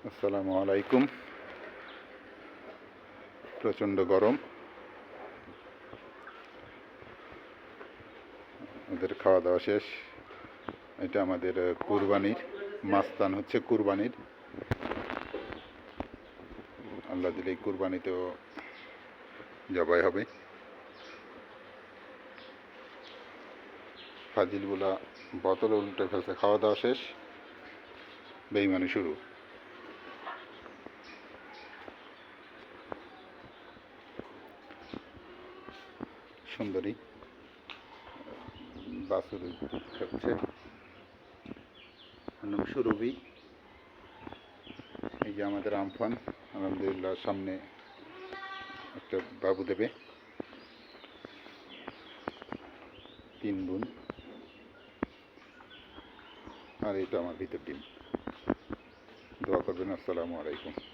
আসসালামু আলাইকুম। প্রচণ্ড গরম। ওদের খাওয়া দাওয়া শেষ। এটা আমাদের কুরবানির মাস্তান হচ্ছে কুরবানির। আল্লাহ দিলে এই কুরবানিতেও জবাই হবে। ফাজিলগুলা বোতলে উল্টে ফেলছে। খাওয়া দাওয়া শেষ, বেইমানি শুরু। সুন্দরী বাছুর খাচ্ছে। নাম সুরভি। এই যে আমাদের আমফান, আলহামদুলিল্লাহ সামনে একটা বাবু দেবে। 3 বোন, আর এটা আমার ভিতর টিম। দোয়া করবেন। আসসালামু আলাইকুম।